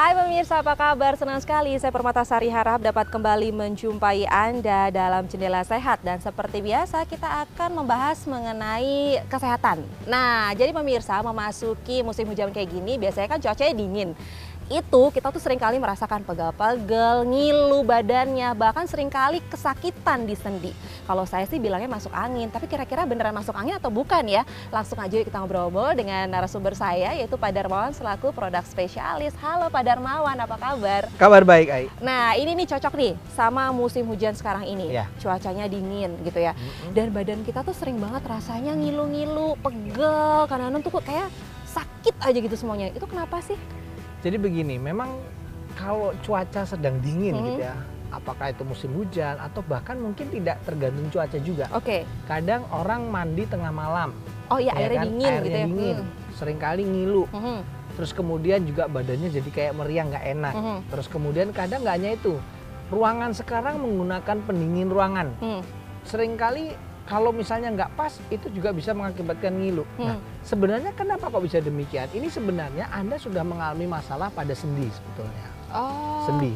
Hai pemirsa, apa kabar? Senang sekali saya Permatasari harap dapat kembali menjumpai Anda dalam Jendela Sehat. Dan seperti biasa kita akan membahas mengenai kesehatan. Nah, jadi pemirsa memasuki musim hujan kayak gini biasanya kan cuacanya dingin. Itu kita tuh seringkali merasakan pegal-pegal, ngilu badannya, bahkan seringkali kesakitan di sendi. Kalau saya sih bilangnya masuk angin, tapi kira-kira beneran masuk angin atau bukan ya? Langsung aja kita ngobrol-ngobrol dengan narasumber saya yaitu Pak Darmawan selaku produk spesialis. Halo Pak Darmawan, apa kabar? Kabar baik, Ai. Nah ini nih cocok nih sama musim hujan sekarang ini. Ya. Cuacanya dingin gitu ya. Dan badan kita tuh sering banget rasanya ngilu-ngilu, pegel, kadang-kadang tuh kayak sakit aja gitu semuanya. Itu kenapa sih? Jadi begini, memang kalau cuaca sedang dingin gitu ya, apakah itu musim hujan atau bahkan mungkin tidak tergantung cuaca juga. Oke. Kadang orang mandi tengah malam. Oh iya, ya airnya kan? dingin Airnya gitu ya. dingin, seringkali ngilu. Mhm. Terus kemudian juga badannya jadi kayak meriang, nggak enak. Terus kemudian kadang nggak hanya itu, ruangan sekarang menggunakan pendingin ruangan. Seringkali kalau misalnya nggak pas, itu juga bisa mengakibatkan ngilu. Nah, sebenarnya kenapa kok bisa demikian? Ini sebenarnya Anda sudah mengalami masalah pada sendi sebetulnya. Oh. Sendi.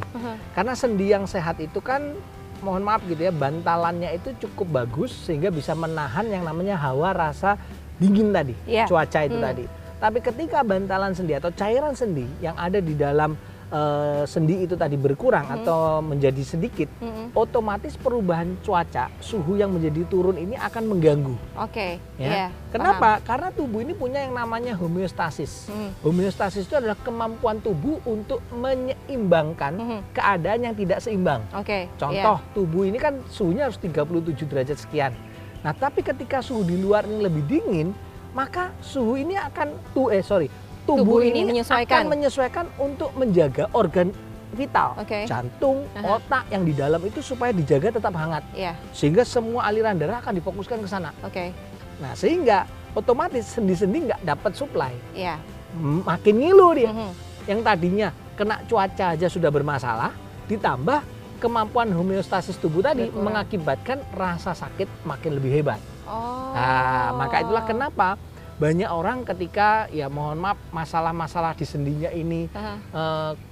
Karena sendi yang sehat itu kan, mohon maaf gitu ya, bantalannya itu cukup bagus sehingga bisa menahan yang namanya hawa rasa dingin tadi, cuaca itu tadi. Tapi ketika bantalan sendi atau cairan sendi yang ada di dalam sendi itu tadi berkurang atau menjadi sedikit, otomatis perubahan cuaca, suhu yang menjadi turun ini akan mengganggu. Oke. Ya. Kenapa? Karena tubuh ini punya yang namanya homeostasis. Homeostasis itu adalah kemampuan tubuh untuk menyeimbangkan keadaan yang tidak seimbang. Oke. Contoh, tubuh ini kan suhunya harus 37 derajat sekian. Nah, tapi ketika suhu di luar ini lebih dingin, maka suhu ini akan tubuh ini akan menyesuaikan untuk menjaga organ vital, jantung, otak yang di dalam itu supaya dijaga tetap hangat, sehingga semua aliran darah akan difokuskan ke sana. Nah, sehingga otomatis sendi-sendi nggak dapat supply, makin ngilu dia. Yang tadinya kena cuaca aja sudah bermasalah, ditambah kemampuan homeostasis tubuh tadi mengakibatkan rasa sakit makin lebih hebat. Nah, maka itulah kenapa banyak orang ketika, ya mohon maaf, masalah-masalah di sendinya ini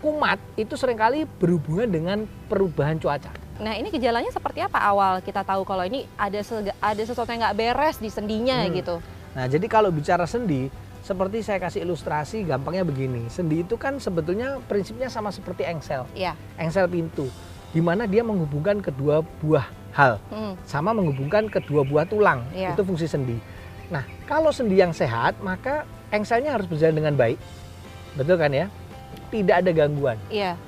kumat, itu seringkali berhubungan dengan perubahan cuaca. Nah, ini gejalanya seperti apa awal kita tahu kalau ini ada sesuatu yang nggak beres di sendinya gitu? Nah, jadi kalau bicara sendi, seperti saya kasih ilustrasi, gampangnya begini. Sendi itu kan sebetulnya prinsipnya sama seperti engsel, engsel pintu, di mana dia menghubungkan kedua buah hal, sama menghubungkan kedua buah tulang, itu fungsi sendi. Nah, kalau sendi yang sehat, maka engselnya harus berjalan dengan baik. Betul kan ya? Tidak ada gangguan.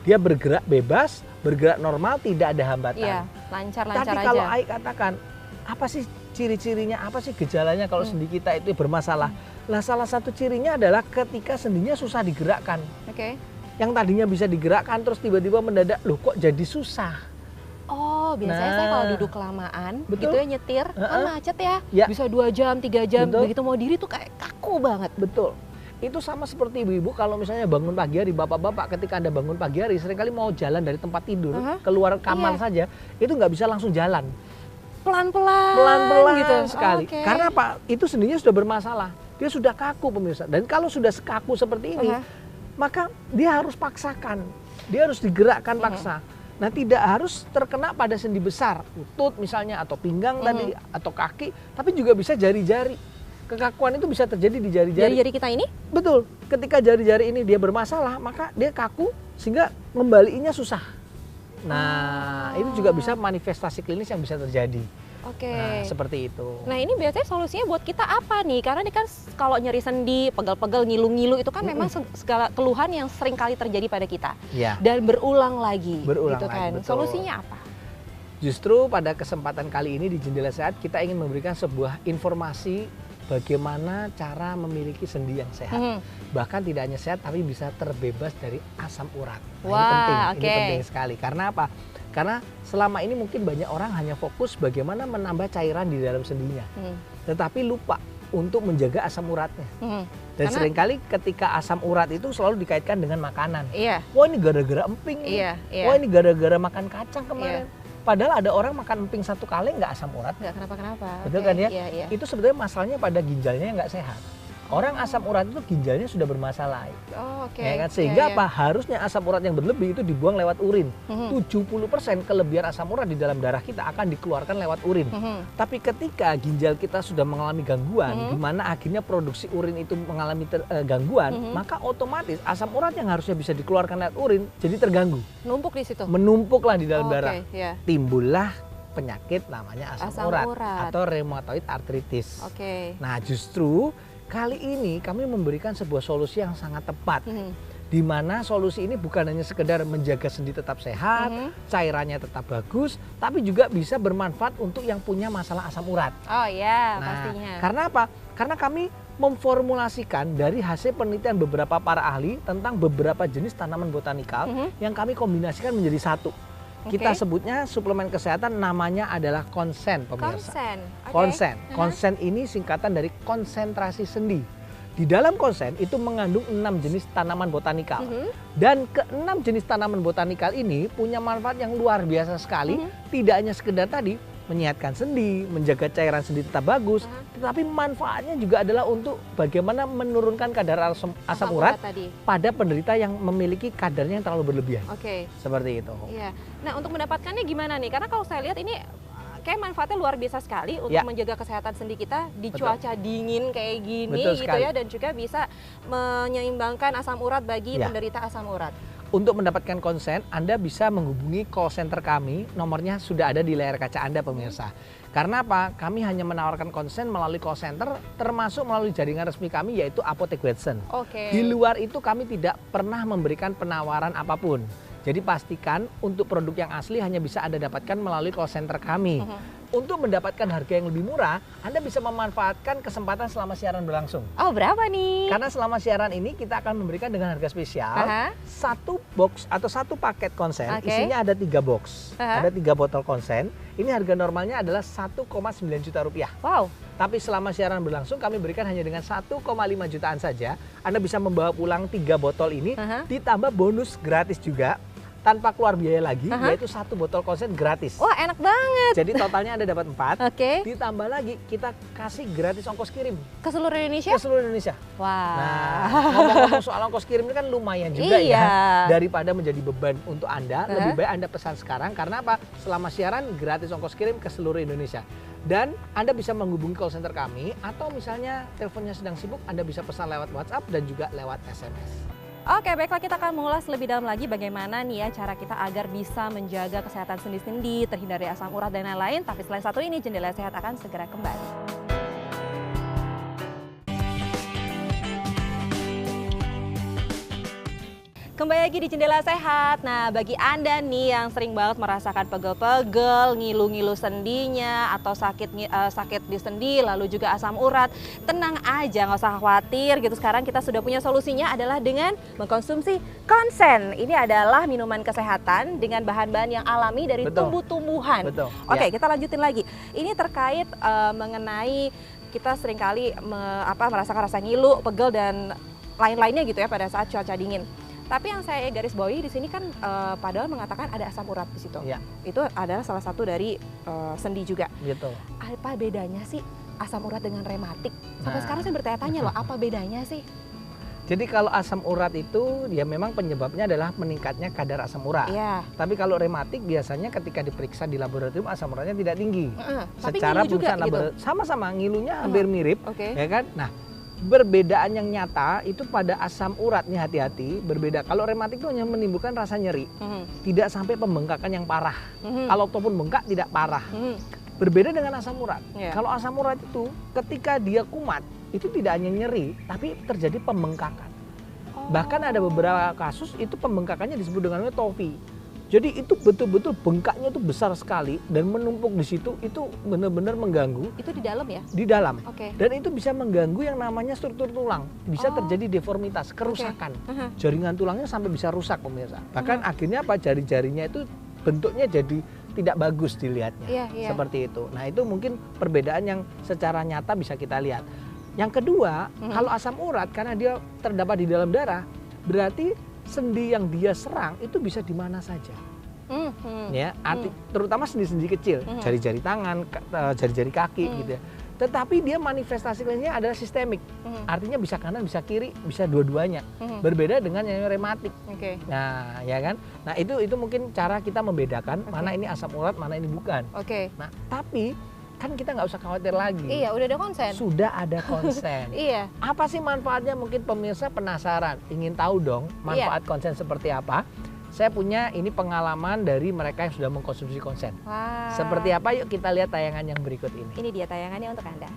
Dia bergerak bebas, bergerak normal, tidak ada hambatan. Lancar-lancar aja. Tapi kalau Ai katakan, apa sih ciri-cirinya, apa sih gejalanya kalau sendi kita itu bermasalah? Lah, salah satu cirinya adalah ketika sendinya susah digerakkan. Yang tadinya bisa digerakkan, terus tiba-tiba mendadak, loh kok jadi susah? Oh, biasanya saya kalau duduk kelamaan, gitu ya nyetir, kan macet ya, bisa 2 jam, 3 jam, begitu mau diri tuh kayak kaku banget. Betul. Itu sama seperti ibu-ibu kalau misalnya bangun pagi hari, bapak-bapak ketika Anda bangun pagi hari, seringkali mau jalan dari tempat tidur, keluar kamar saja, itu nggak bisa langsung jalan. Pelan-pelan gitu sekali. Karena apa? Itu sendinya sudah bermasalah. Dia sudah kaku pemirsa. Dan kalau sudah kaku seperti ini, maka dia harus paksakan. Dia harus digerakkan paksa. Nah, tidak harus terkena pada sendi besar, lutut misalnya, atau pinggang tadi, atau kaki, tapi juga bisa jari-jari. Kekakuan itu bisa terjadi di jari-jari. Jari-jari kita ini? Betul. Ketika jari-jari ini dia bermasalah, maka dia kaku sehingga ngembaliinnya susah. Nah, itu juga bisa manifestasi klinis yang bisa terjadi. Nah, seperti itu. Nah, ini biasanya solusinya buat kita apa nih? Karena ini kan kalau nyeri sendi, pegel-pegel, ngilu-ngilu itu kan memang segala keluhan yang sering kali terjadi pada kita. Dan berulang lagi. Gitu kan. Betul. Solusinya apa? Justru pada kesempatan kali ini di Jendela Sehat kita ingin memberikan sebuah informasi bagaimana cara memiliki sendi yang sehat. Bahkan tidak hanya sehat tapi bisa terbebas dari asam urat. Nah, ini penting sekali. Karena apa? Karena selama ini mungkin banyak orang hanya fokus bagaimana menambah cairan di dalam sendinya, tetapi lupa untuk menjaga asam uratnya. Dan seringkali ketika asam urat itu selalu dikaitkan dengan makanan. Wah, ini gara-gara emping, wah ini gara-gara makan kacang kemarin. Padahal ada orang makan emping 1 kali nggak asam urat. Nggak kenapa-kenapa. Betul kan ya? Itu sebetulnya masalahnya pada ginjalnya yang nggak sehat. Orang asam urat itu ginjalnya sudah bermasalah. Oh, oke. Ya kan? Sehingga apa? Harusnya asam urat yang berlebih itu dibuang lewat urin. 70% kelebihan asam urat di dalam darah kita akan dikeluarkan lewat urin. Tapi ketika ginjal kita sudah mengalami gangguan, di mana akhirnya produksi urin itu mengalami gangguan, maka otomatis asam urat yang harusnya bisa dikeluarkan lewat urin jadi terganggu. Numpuk di situ. Menumpuklah di dalam darah. Yeah. Timbullah penyakit namanya asam urat atau rheumatoid arthritis. Nah, justru kali ini kami memberikan sebuah solusi yang sangat tepat. Di mana solusi ini bukan hanya sekedar menjaga sendi tetap sehat, cairannya tetap bagus, tapi juga bisa bermanfaat untuk yang punya masalah asam urat. Oh iya, nah, pastinya. Karena apa? Karena kami memformulasikan dari hasil penelitian beberapa para ahli tentang beberapa jenis tanaman botanikal yang kami kombinasikan menjadi satu. Kita sebutnya suplemen kesehatan, namanya adalah konsen, pemirsa. Konsen ini singkatan dari konsentrasi sendi. Di dalam konsen itu mengandung 6 jenis tanaman botanikal. Dan ke-6 jenis tanaman botanikal ini punya manfaat yang luar biasa sekali. Tidak hanya sekedar tadi menyehatkan sendi, menjaga cairan sendi tetap bagus, tetapi manfaatnya juga adalah untuk bagaimana menurunkan kadar asam urat pada penderita yang memiliki kadarnya yang terlalu berlebihan. Seperti itu. Iya. Nah, untuk mendapatkannya gimana nih? Karena kalau saya lihat ini kayak manfaatnya luar biasa sekali untuk menjaga kesehatan sendi kita di cuaca dingin kayak gini gitu ya, dan juga bisa menyeimbangkan asam urat bagi penderita asam urat. Untuk mendapatkan konsen, Anda bisa menghubungi call center kami, nomornya sudah ada di layar kaca Anda, pemirsa. Karena apa? Kami hanya menawarkan konsen melalui call center, termasuk melalui jaringan resmi kami, yaitu Apotek Watson. Di luar itu kami tidak pernah memberikan penawaran apapun. Jadi pastikan untuk produk yang asli hanya bisa Anda dapatkan melalui call center kami. Untuk mendapatkan harga yang lebih murah, Anda bisa memanfaatkan kesempatan selama siaran berlangsung. Oh, berapa nih? Karena selama siaran ini kita akan memberikan dengan harga spesial, satu box atau satu paket konsen, isinya ada 3 box. Ada 3 botol konsen. Ini harga normalnya adalah 1,9 juta rupiah. Wow. Tapi selama siaran berlangsung kami berikan hanya dengan 1,5 jutaan saja. Anda bisa membawa pulang 3 botol ini, ditambah bonus gratis juga. Tanpa keluar biaya lagi, yaitu 1 botol konsen gratis. Wah, enak banget. Jadi totalnya Anda dapat 4. Ditambah lagi kita kasih gratis ongkos kirim. Ke seluruh Indonesia? Ke seluruh Indonesia. Wah. Nah, ngomong-ngomong soal ongkos kirim ini kan lumayan juga ya. Daripada menjadi beban untuk Anda, lebih baik Anda pesan sekarang. Karena apa? Selama siaran gratis ongkos kirim ke seluruh Indonesia. Dan Anda bisa menghubungi call center kami, atau misalnya teleponnya sedang sibuk, Anda bisa pesan lewat WhatsApp dan juga lewat SMS. Oke, baiklah, kita akan mengulas lebih dalam lagi bagaimana nih ya cara kita agar bisa menjaga kesehatan sendi-sendi, terhindar dari asam urat dan lain-lain. Tapi selain satu ini, Jendela Sehat akan segera kembali. Kembali lagi di Jendela Sehat. Nah, bagi Anda nih yang sering banget merasakan pegel-pegel, ngilu-ngilu sendinya, atau sakit di sendi, lalu juga asam urat, tenang aja, nggak usah khawatir gitu. Sekarang kita sudah punya solusinya, adalah dengan mengkonsumsi konsen. Ini adalah minuman kesehatan dengan bahan-bahan yang alami dari tumbuh-tumbuhan. Oke, kita lanjutin lagi. Ini terkait mengenai kita seringkali merasakan rasa ngilu, pegel, dan lain-lainnya gitu ya pada saat cuaca dingin. Tapi yang saya garis bawahi di sini kan padahal mengatakan ada asam urat di situ. Itu adalah salah satu dari sendi juga. Apa bedanya sih asam urat dengan rematik? Sampai sekarang saya bertanya-tanya loh, apa bedanya sih? Jadi kalau asam urat itu ya memang penyebabnya adalah meningkatnya kadar asam urat. Tapi kalau rematik biasanya ketika diperiksa di laboratorium asam uratnya tidak tinggi. Secara pemeriksaan laboratorium sama-sama ngilunya hampir mirip, ya kan? Nah, perbedaan yang nyata itu pada asam urat nih, hati-hati, berbeda. Kalau rematik itu hanya menimbulkan rasa nyeri, tidak sampai pembengkakan yang parah. Kalau ataupun bengkak tidak parah. Berbeda dengan asam urat. Kalau asam urat itu ketika dia kumat itu tidak hanya nyeri, tapi terjadi pembengkakan. Bahkan ada beberapa kasus itu pembengkakannya disebut dengan tofi. Jadi itu betul-betul bengkaknya itu besar sekali dan menumpuk di situ, itu benar-benar mengganggu. Itu di dalam ya? Di dalam. Dan itu bisa mengganggu yang namanya struktur tulang. Bisa terjadi deformitas, kerusakan. Jaringan tulangnya sampai bisa rusak, pemirsa. Bahkan akhirnya apa? Jari-jarinya itu bentuknya jadi tidak bagus dilihatnya. Seperti itu. Nah, itu mungkin perbedaan yang secara nyata bisa kita lihat. Yang kedua, kalau asam urat karena dia terdapat di dalam darah, berarti sendi yang dia serang itu bisa di mana saja, terutama sendi-sendi kecil, jari-jari tangan, jari-jari kaki gitu ya. Tetapi dia manifestasi klinisnya adalah sistemik. Artinya bisa kanan, bisa kiri, bisa dua-duanya. Berbeda dengan yang rematik. Nah, ya kan? Nah, itu mungkin cara kita membedakan mana ini asam urat, mana ini bukan. Nah, tapi kan kita nggak usah khawatir lagi. Iya, udah ada konsen. Sudah ada konsen. Iya. Apa sih manfaatnya? Mungkin pemirsa penasaran, ingin tahu dong manfaat konsen seperti apa? Saya punya ini pengalaman dari mereka yang sudah mengkonsumsi konsen. Wah. Seperti apa? Yuk kita lihat tayangan yang berikut ini. Ini dia tayangannya untuk Anda.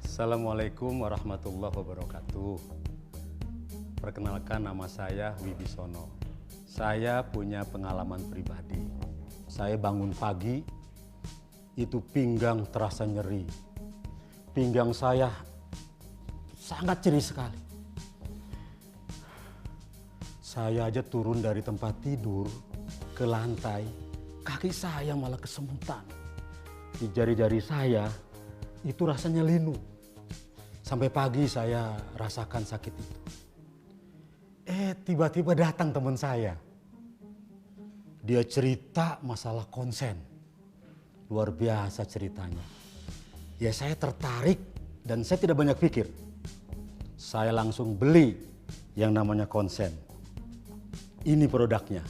Assalamualaikum warahmatullahi wabarakatuh. Perkenalkan, nama saya Wibisono. Saya punya pengalaman pribadi. Saya bangun pagi, itu pinggang terasa nyeri. Pinggang saya sangat nyeri sekali. Saya aja turun dari tempat tidur ke lantai, kaki saya malah kesemutan. Di jari-jari saya itu rasanya linu. Sampai pagi saya rasakan sakit itu. Tiba-tiba datang teman saya. Dia cerita masalah konsen. Luar biasa ceritanya. Ya, saya tertarik dan saya tidak banyak pikir. Saya langsung beli yang namanya konsen. Ini produknya.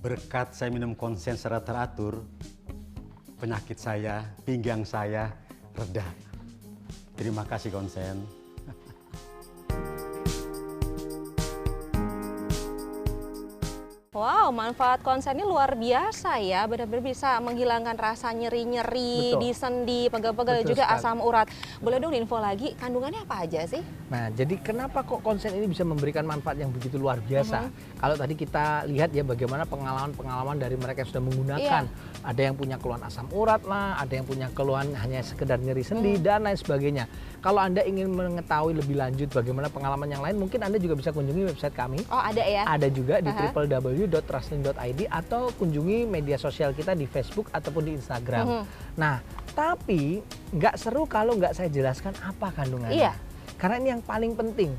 Berkat saya minum konsen secara teratur, penyakit saya, pinggang saya reda. Terima kasih konsen. Wow, manfaat konsen ini luar biasa ya, benar-benar bisa menghilangkan rasa nyeri-nyeri di sendi, pegel-pegel, dan juga asam urat. Boleh dong info lagi, kandungannya apa aja sih? Nah, jadi kenapa kok konsen ini bisa memberikan manfaat yang begitu luar biasa? Kalau tadi kita lihat ya bagaimana pengalaman-pengalaman dari mereka yang sudah menggunakan. Ada yang punya keluhan asam urat lah, ada yang punya keluhan hanya sekedar nyeri sendi dan lain sebagainya. Kalau Anda ingin mengetahui lebih lanjut bagaimana pengalaman yang lain, mungkin Anda juga bisa kunjungi website kami. Oh, ada ya? Ada juga di www.trustling.id atau kunjungi media sosial kita di Facebook ataupun di Instagram. Nah, tapi nggak seru kalau nggak saya jelaskan apa kandungannya. Iya. Karena ini yang paling penting.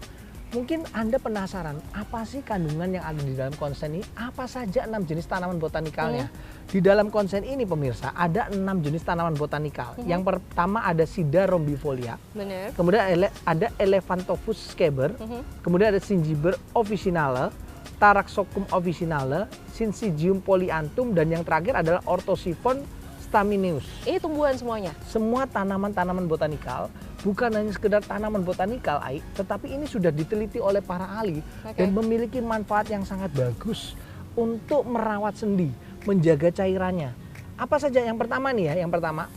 Mungkin Anda penasaran, apa sih kandungan yang ada di dalam konsen ini? Apa saja 6 jenis tanaman botanikalnya? Di dalam konsen ini pemirsa, ada 6 jenis tanaman botanikal. Yang pertama ada Sida rombifolia. Benar. Kemudian ada Elephantophus scaber. Kemudian ada Singiber officinale, Taraxacum officinale, Syzygium polyanthum, dan yang terakhir adalah Orthosiphon stamineus. Ini tumbuhan semuanya? Semua tanaman-tanaman botanikal, bukan hanya sekedar tanaman botanikal, tetapi ini sudah diteliti oleh para ahli dan memiliki manfaat yang sangat bagus untuk merawat sendi, menjaga cairannya. Apa saja? Yang pertama nih ya, yang pertama,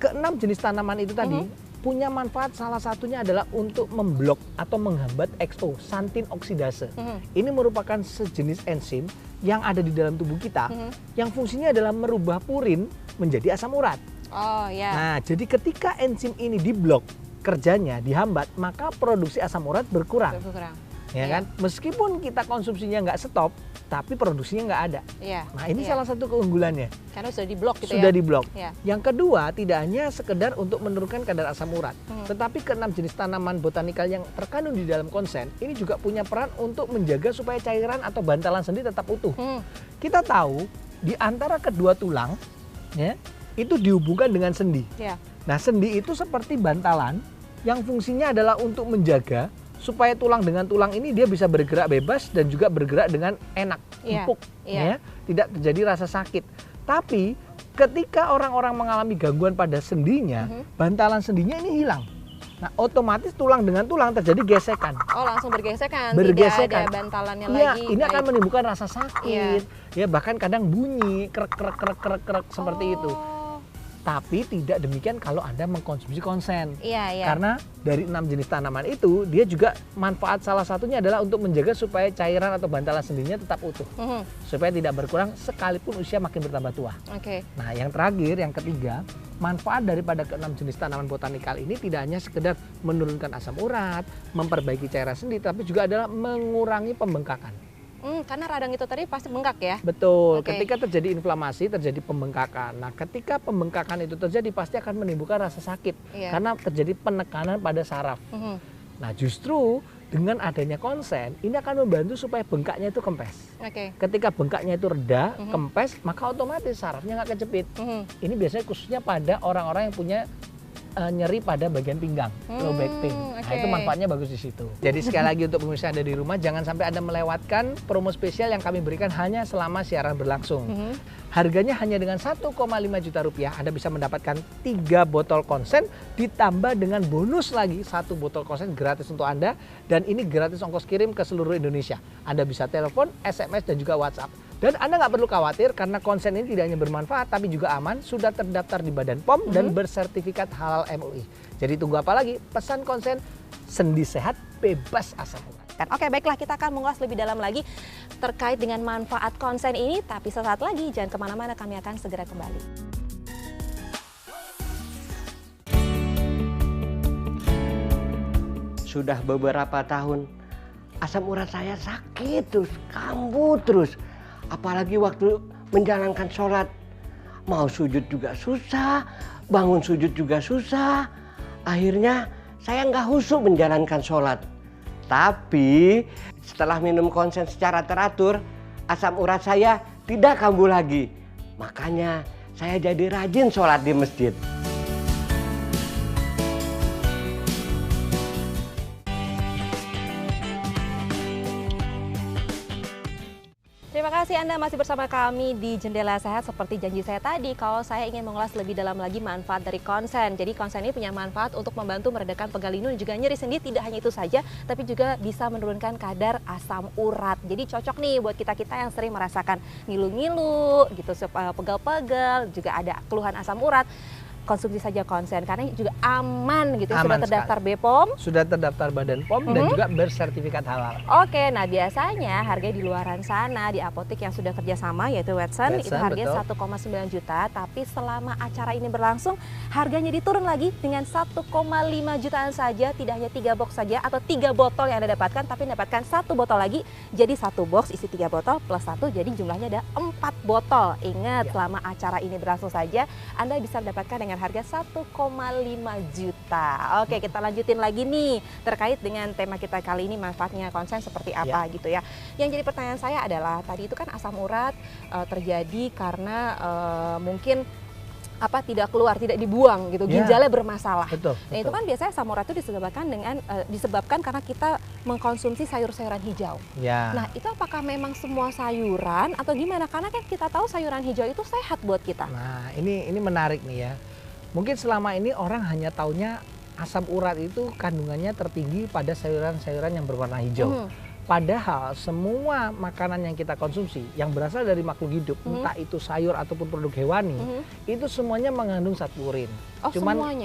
ke-6 jenis tanaman itu tadi punya manfaat, salah satunya adalah untuk memblok atau menghambat XO, xanthin oksidase. Ini merupakan sejenis enzim yang ada di dalam tubuh kita yang fungsinya adalah merubah purin menjadi asam urat. Oh ya. Nah, jadi ketika enzim ini diblok kerjanya, dihambat, maka produksi asam urat berkurang. Ya kan? Meskipun kita konsumsinya nggak stop, tapi produksinya nggak ada. Nah, ini salah satu keunggulannya. Karena sudah diblok gitu Sudah ya? diblok. Yang kedua, tidak hanya sekedar untuk menurunkan kadar asam urat, tetapi ke-6 jenis tanaman botanikal yang terkandung di dalam konsen, ini juga punya peran untuk menjaga supaya cairan atau bantalan sendi tetap utuh. Kita tahu, di antara kedua tulang, ya, itu dihubungkan dengan sendi. Nah, sendi itu seperti bantalan yang fungsinya adalah untuk menjaga supaya tulang dengan tulang ini dia bisa bergerak bebas dan juga bergerak dengan enak, empuk, ya, tidak terjadi rasa sakit. Tapi ketika orang-orang mengalami gangguan pada sendinya, bantalan sendinya ini hilang. Nah, otomatis tulang dengan tulang terjadi gesekan. Oh, langsung bergesekan. Bergesekan. Tidak ada bantalannya lagi. Ini akan menimbulkan rasa sakit. Ya, bahkan kadang bunyi krek seperti itu. Tapi tidak demikian kalau Anda mengkonsumsi konsen. Karena dari 6 jenis tanaman itu, dia juga manfaat salah satunya adalah untuk menjaga supaya cairan atau bantalan sendinya tetap utuh. Supaya tidak berkurang sekalipun usia makin bertambah tua. Nah, yang terakhir, yang ketiga, manfaat daripada ke-6 jenis tanaman botanikal ini tidak hanya sekedar menurunkan asam urat, memperbaiki cairan sendi, tapi juga adalah mengurangi pembengkakan. Karena radang itu tadi pasti bengkak ya? Betul, ketika terjadi inflamasi terjadi pembengkakan. Nah, ketika pembengkakan itu terjadi pasti akan menimbulkan rasa sakit karena terjadi penekanan pada saraf. Nah, justru dengan adanya konsen, ini akan membantu supaya bengkaknya itu kempes. Ketika bengkaknya itu reda, kempes, maka otomatis sarafnya nggak kejepit. Ini biasanya khususnya pada orang-orang yang punya nyeri pada bagian pinggang, low back pain. Nah, itu manfaatnya bagus di situ. Jadi sekali lagi untuk pemirsa yang ada di rumah, jangan sampai Anda melewatkan promo spesial yang kami berikan hanya selama siaran berlangsung. Harganya hanya dengan 1,5 juta rupiah, Anda bisa mendapatkan 3 botol konsen, ditambah dengan bonus lagi 1 botol konsen gratis untuk Anda, dan ini gratis ongkos kirim ke seluruh Indonesia. Anda bisa telepon, SMS, dan juga WhatsApp. Dan Anda nggak perlu khawatir karena konsen ini tidak hanya bermanfaat tapi juga aman, sudah terdaftar di Badan POM dan bersertifikat halal MUI. Jadi tunggu apa lagi? Pesan konsen, sendi sehat, bebas asam urat. Oke, baiklah, kita akan mengulas lebih dalam lagi terkait dengan manfaat konsen ini, tapi sesaat lagi jangan kemana-mana, kami akan segera kembali. Sudah beberapa tahun asam urat saya sakit terus, kambuh terus. Apalagi waktu menjalankan sholat. Mau sujud juga susah, bangun sujud juga susah. Akhirnya saya nggak khusyuk menjalankan sholat. Tapi setelah minum konsen secara teratur, asam urat saya tidak kambuh lagi. Makanya saya jadi rajin sholat di masjid. Terima kasih Anda masih bersama kami di Jendela Sehat. Seperti janji saya tadi, kalau saya ingin mengulas lebih dalam lagi manfaat dari konsen. Jadi konsen ini punya manfaat untuk membantu meredakan pegal linu dan juga nyeri sendi. Tidak hanya itu saja, tapi juga bisa menurunkan kadar asam urat. Jadi cocok nih buat kita-kita yang sering merasakan ngilu-ngilu, gitu, pegal-pegal, juga ada keluhan asam urat. Konsumsi saja konsen karena juga aman gitu, aman sudah terdaftar sekali. BPOM, sudah terdaftar Badan POM dan juga bersertifikat halal. Oke, nah biasanya harganya di luaran sana di apotek yang sudah kerjasama yaitu Watson itu harganya 1,9 juta, tapi selama acara ini berlangsung harganya diturun lagi dengan 1,5 jutaan saja, tidak hanya 3 box saja atau 3 botol yang Anda dapatkan, tapi mendapatkan 1 botol lagi, jadi 1 box isi 3 botol plus 1, jadi jumlahnya ada 4 botol. Ingat, selama acara ini berlangsung saja Anda bisa mendapatkan dengan harga 1,5 juta. Oke, kita lanjutin lagi nih terkait dengan tema kita kali ini, manfaatnya konsen seperti apa gitu ya. Yang jadi pertanyaan saya adalah tadi itu kan asam urat terjadi karena mungkin tidak keluar, tidak dibuang gitu, ginjalnya bermasalah. Betul. Nah, itu kan biasanya asam urat itu disebabkan karena kita mengkonsumsi sayur-sayuran hijau. Nah, itu apakah memang semua sayuran atau gimana? Karena kan kita tahu sayuran hijau itu sehat buat kita. Nah, ini menarik nih ya. Mungkin selama ini orang hanya taunya asam urat itu kandungannya tertinggi pada sayuran-sayuran yang berwarna hijau. Padahal semua makanan yang kita konsumsi yang berasal dari makhluk hidup, entah itu sayur ataupun produk hewani, itu semuanya mengandung zat purin.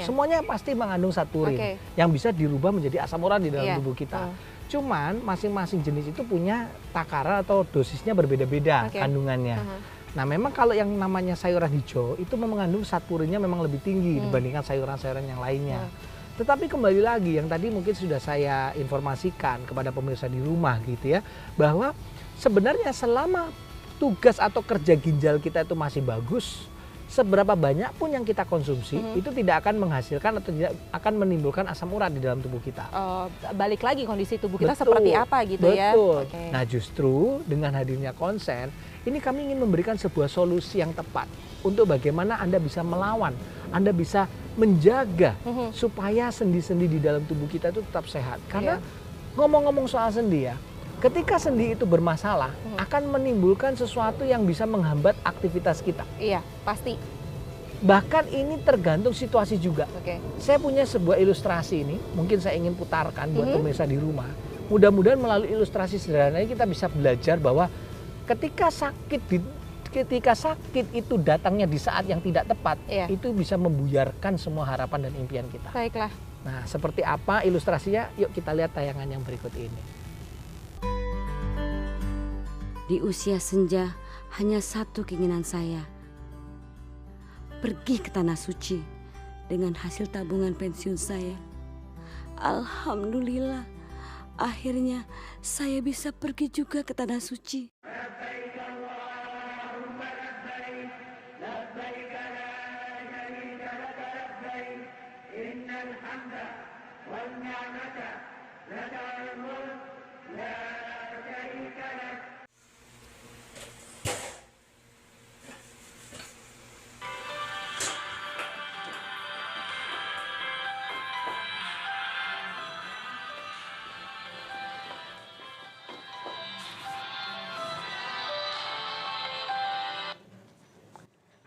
Semuanya pasti mengandung zat purin yang bisa dirubah menjadi asam urat di dalam tubuh kita. Cuman masing-masing jenis itu punya takaran atau dosisnya berbeda-beda kandungannya. Nah, memang kalau yang namanya sayuran hijau itu mengandung zat purinnya memang lebih tinggi dibandingkan sayuran-sayuran yang lainnya. Tetapi kembali lagi yang tadi mungkin sudah saya informasikan kepada pemirsa di rumah gitu ya, bahwa sebenarnya selama tugas atau kerja ginjal kita itu masih bagus, seberapa banyak pun yang kita konsumsi itu tidak akan menghasilkan atau tidak akan menimbulkan asam urat di dalam tubuh kita. Balik lagi kondisi tubuh kita seperti apa gitu ya. Nah, justru dengan hadirnya konsen, ini kami ingin memberikan sebuah solusi yang tepat untuk bagaimana Anda bisa melawan, Anda bisa menjaga supaya sendi-sendi di dalam tubuh kita itu tetap sehat. Karena ngomong-ngomong soal sendi ya, ketika sendi itu bermasalah akan menimbulkan sesuatu yang bisa menghambat aktivitas kita. Iya, pasti. Bahkan ini tergantung situasi juga. Saya punya sebuah ilustrasi ini, mungkin saya ingin putarkan buat pemirsa di rumah. Mudah-mudahan melalui ilustrasi sederhana ini kita bisa belajar bahwa ketika sakit itu datangnya di saat yang tidak tepat, itu bisa membuyarkan semua harapan dan impian kita. Baiklah. Nah, seperti apa ilustrasinya? Yuk kita lihat tayangan yang berikut ini. Di usia senja, hanya satu keinginan saya. Pergi ke Tanah Suci dengan hasil tabungan pensiun saya. Alhamdulillah, akhirnya saya bisa pergi juga ke Tanah Suci.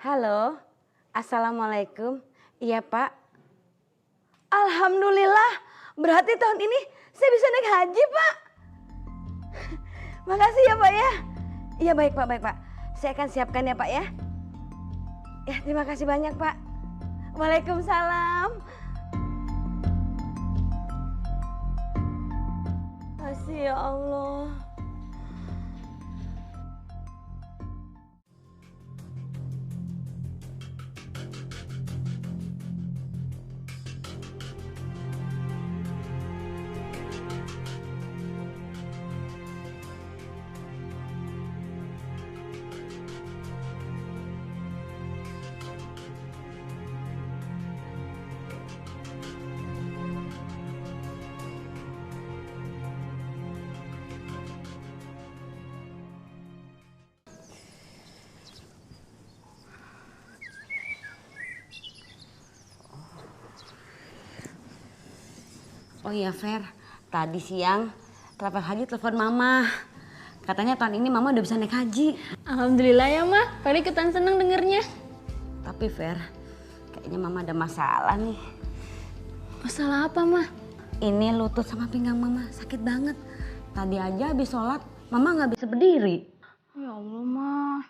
Halo, Assalamualaikum. Iya Pak. Alhamdulillah, berarti tahun ini saya bisa naik haji Pak. Makasih ya Pak ya. Iya baik Pak, baik Pak. Saya akan siapkan ya Pak ya. Ya terima kasih banyak Pak. Waalaikumsalam. Makasih ya Allah. Oh iya Fer, tadi siang travel haji telepon Mama. Katanya tahun ini Mama udah bisa naik haji. Alhamdulillah ya Mah, Fer ikutan seneng dengernya. Tapi Fer, kayaknya Mama ada masalah nih. Masalah apa Mah? Ini lutut sama pinggang Mama sakit banget. Tadi aja habis sholat, Mama nggak bisa berdiri. Ya Allah Mah.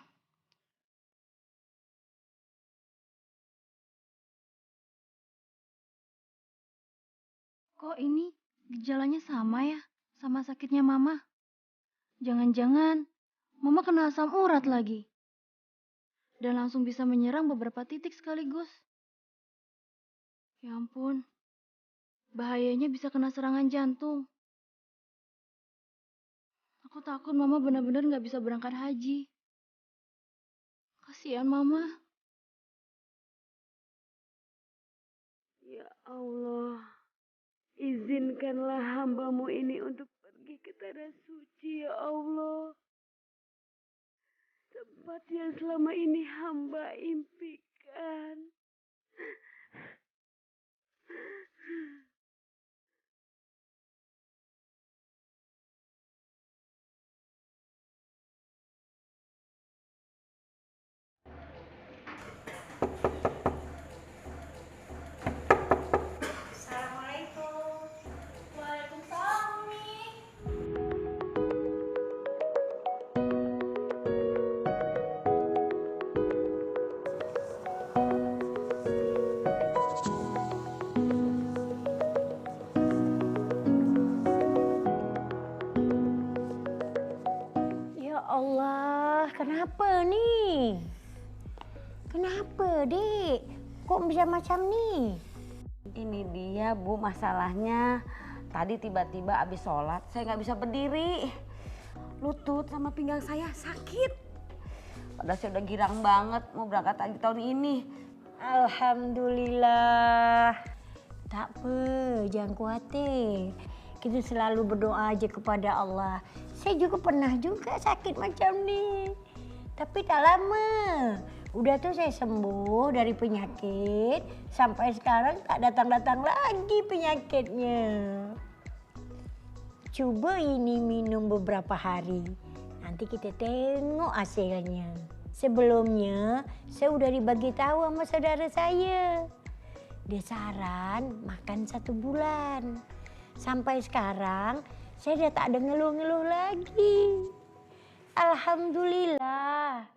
Kok ini gejalanya sama ya sama sakitnya Mama? Jangan-jangan Mama kena asam urat lagi. Dan langsung bisa menyerang beberapa titik sekaligus. Ya ampun, bahayanya bisa kena serangan jantung. Aku takut Mama benar-benar nggak bisa berangkat haji. Kasihan Mama. Ya Allah, izinkanlah hamba-Mu ini untuk pergi ke tanah suci ya Allah. Tempat yang selama ini hamba impikan. Allah, kenapa nih? Kenapa, Dik? Kok bisa macam nih? Ini dia Bu masalahnya. Tadi tiba-tiba abis sholat saya nggak bisa berdiri. Lutut sama pinggang saya sakit. Padahal saya udah girang banget mau berangkat haji tahun ini. Alhamdulillah. Tak apa, jangan khawatir. Kita selalu berdoa aja kepada Allah. Saya juga pernah juga sakit macam ni. Tapi tak lama. Udah tuh saya sembuh dari penyakit. Sampai sekarang tak datang-datang lagi penyakitnya. Coba ini minum beberapa hari. Nanti kita tengok hasilnya. Sebelumnya saya udah dibagi tahu sama saudara saya. Dia saran makan 1 bulan. Sampai sekarang saya udah tak ada ngeluh-ngeluh lagi. Alhamdulillah.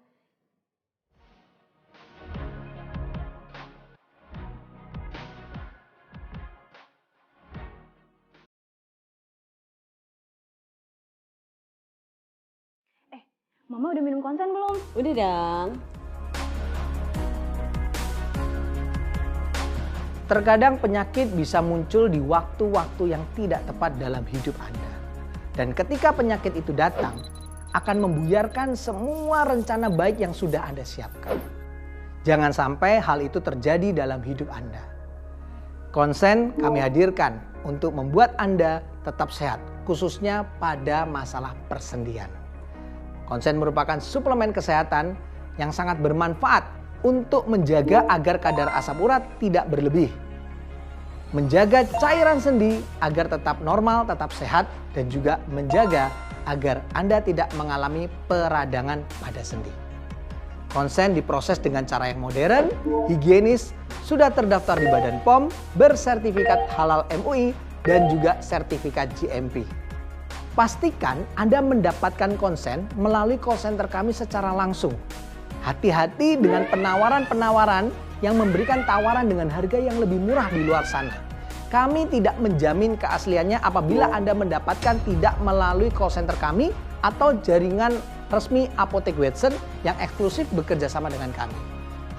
Mama udah minum konsen belum? Udah dong. Terkadang penyakit bisa muncul di waktu-waktu yang tidak tepat dalam hidup Anda. Dan ketika penyakit itu datang, akan membuyarkan semua rencana baik yang sudah Anda siapkan. Jangan sampai hal itu terjadi dalam hidup Anda. Konsen kami hadirkan untuk membuat Anda tetap sehat, khususnya pada masalah persendian. Konsen merupakan suplemen kesehatan yang sangat bermanfaat untuk menjaga agar kadar asam urat tidak berlebih, menjaga cairan sendi agar tetap normal, tetap sehat, dan juga menjaga agar Anda tidak mengalami peradangan pada sendi. Konsen diproses dengan cara yang modern, higienis, sudah terdaftar di Badan POM, bersertifikat halal MUI, dan juga sertifikat GMP. Pastikan Anda mendapatkan konsen melalui call center kami secara langsung. Hati-hati dengan penawaran-penawaran yang memberikan tawaran dengan harga yang lebih murah di luar sana. Kami tidak menjamin keasliannya apabila Anda mendapatkan tidak melalui call center kami atau jaringan resmi Apotek Watson yang eksklusif bekerja sama dengan kami.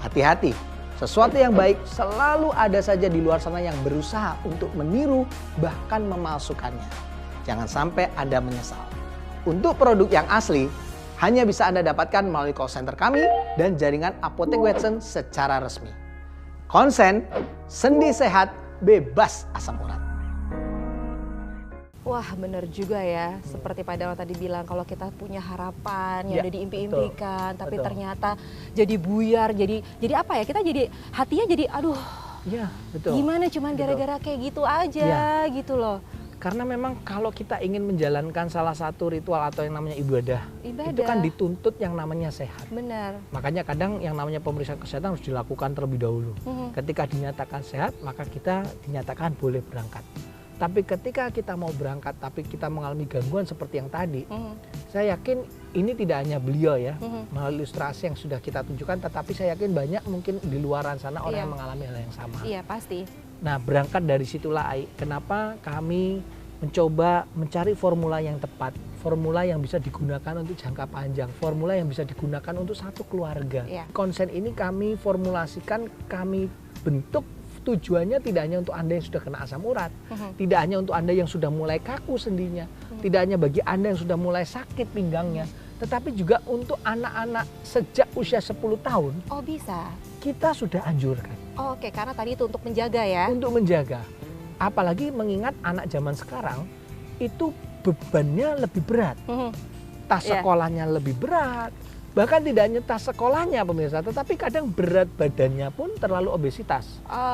Hati-hati, sesuatu yang baik selalu ada saja di luar sana yang berusaha untuk meniru bahkan memalsukannya. Jangan sampai Anda menyesal. Untuk produk yang asli, hanya bisa Anda dapatkan melalui call center kami dan jaringan Apotek Watson secara resmi. Konsen, sendi sehat, bebas asam urat. Wah, bener juga ya. Seperti Pak Darmawan tadi bilang, kalau kita punya harapan yang udah diimpi-impikan, tapi ternyata jadi buyar, jadi apa ya? Kita jadi hatinya jadi aduh. Iya, betul. Gimana cuman gara-gara kayak gitu aja gitu loh. Karena memang kalau kita ingin menjalankan salah satu ritual atau yang namanya ibadah, itu kan dituntut yang namanya sehat. Benar. Makanya kadang yang namanya pemeriksaan kesehatan harus dilakukan terlebih dahulu. Ketika dinyatakan sehat, maka kita dinyatakan boleh berangkat. Tapi ketika kita mau berangkat, tapi kita mengalami gangguan seperti yang tadi, saya yakin ini tidak hanya beliau ya, melalui ilustrasi yang sudah kita tunjukkan, tetapi saya yakin banyak mungkin di luaran sana orang yang mengalami hal yang sama. Iya, pasti. Nah, berangkat dari situlah kenapa kami mencoba mencari formula yang tepat, formula yang bisa digunakan untuk jangka panjang, formula yang bisa digunakan untuk satu keluarga. Konsen ini kami formulasikan, kami bentuk tujuannya tidak hanya untuk Anda yang sudah kena asam urat, tidak hanya untuk Anda yang sudah mulai kaku sendinya, tidak hanya bagi Anda yang sudah mulai sakit pinggangnya, tetapi juga untuk anak-anak sejak usia 10 tahun. Oh, bisa. Kita sudah anjurkan. Oh, oke, karena tadi itu untuk menjaga ya. Untuk menjaga. Apalagi mengingat anak zaman sekarang itu bebannya lebih berat. Tas sekolahnya lebih berat. Bahkan tidak hanya tas sekolahnya pemirsa, tetapi kadang berat badannya pun terlalu obesitas.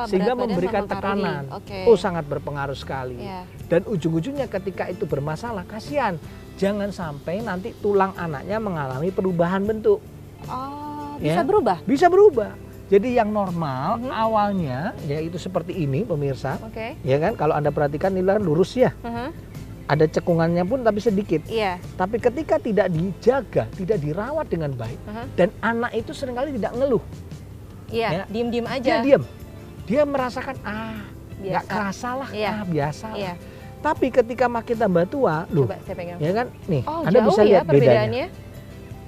Sehingga memberikan tekanan. Oh, sangat berpengaruh sekali. Dan ujung-ujungnya ketika itu bermasalah, kasihan. Jangan sampai nanti tulang anaknya mengalami perubahan bentuk. Oh, bisa berubah? Bisa berubah. Jadi yang normal awalnya yaitu seperti ini pemirsa, ya kan? Kalau Anda perhatikan ini lurus ya, ada cekungannya pun tapi sedikit. Tapi ketika tidak dijaga, tidak dirawat dengan baik, dan anak itu seringkali tidak ngeluh. Diem-diem aja. Dia diam, dia merasakan nggak kerasa lah, biasa lah. Tapi ketika makin tambah tua, loh, ya kan? Nih, Anda bisa lihat bedanya.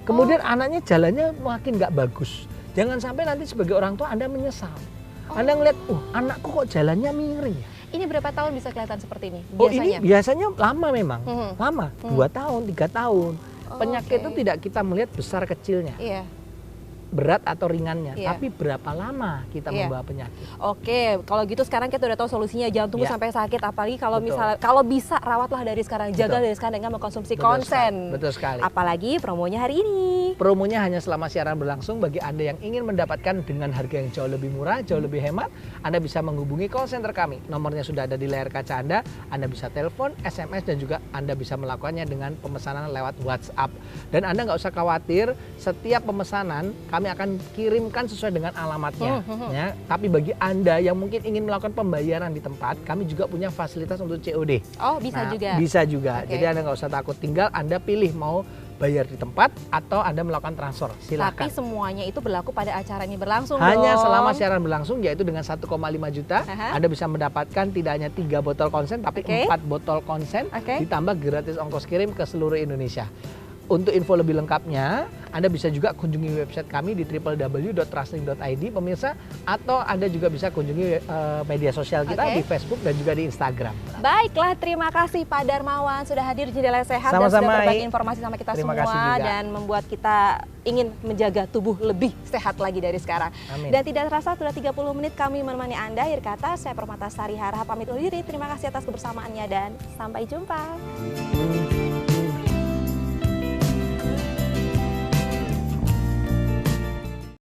Kemudian anaknya jalannya makin nggak bagus. Jangan sampai nanti sebagai orang tua Anda menyesal. Anda ngeliat, anakku kok jalannya miring ya. Ini berapa tahun bisa kelihatan seperti ini? Biasanya? Oh, ini biasanya lama memang. Lama, 2 tahun, 3 tahun. Penyakit itu tidak kita melihat besar kecilnya. Berat atau ringannya, tapi berapa lama kita membawa penyakit. Oke, kalau gitu sekarang kita udah tahu solusinya, jangan tunggu sampai sakit. Apalagi kalau misalnya, kalau bisa rawatlah dari sekarang, jaga dari sekarang dengan mengkonsumsi konsen. Betul sekali. Apalagi promonya hari ini. Promonya hanya selama siaran berlangsung. Bagi Anda yang ingin mendapatkan dengan harga yang jauh lebih murah, jauh lebih hemat, Anda bisa menghubungi call center kami. Nomornya sudah ada di layar kaca Anda. Anda bisa telepon, SMS, dan juga Anda bisa melakukannya dengan pemesanan lewat WhatsApp. Dan Anda nggak usah khawatir, setiap pemesanan kami akan kirimkan sesuai dengan alamatnya. Ya. Tapi bagi Anda yang mungkin ingin melakukan pembayaran di tempat, kami juga punya fasilitas untuk COD. Oh, bisa juga? Bisa juga. Jadi Anda nggak usah takut. Tinggal Anda pilih mau bayar di tempat atau Anda melakukan transfer. Silakan. Tapi semuanya itu berlaku pada acara ini berlangsung hanya selama siaran berlangsung, yaitu dengan 1,5 juta. Anda bisa mendapatkan tidak hanya 3 botol konsen, tapi 4 botol konsen, ditambah gratis ongkos kirim ke seluruh Indonesia. untuk info lebih lengkapnya, Anda bisa juga kunjungi website kami di www.trustlink.id pemirsa, atau Anda juga bisa kunjungi media sosial kita di Facebook dan juga di Instagram. Baiklah, terima kasih Pak Darmawan sudah hadir di Jendela Sehat Sama-sama, dan sudah berbagi informasi sama kita terima semua kasih juga. dan membuat kita ingin menjaga tubuh lebih sehat lagi dari sekarang. Amin. Dan tidak terasa sudah 30 menit kami menemani Anda. Akhir kata, saya Permatasari Harahap pamit undur diri. Terima kasih atas kebersamaannya dan sampai jumpa.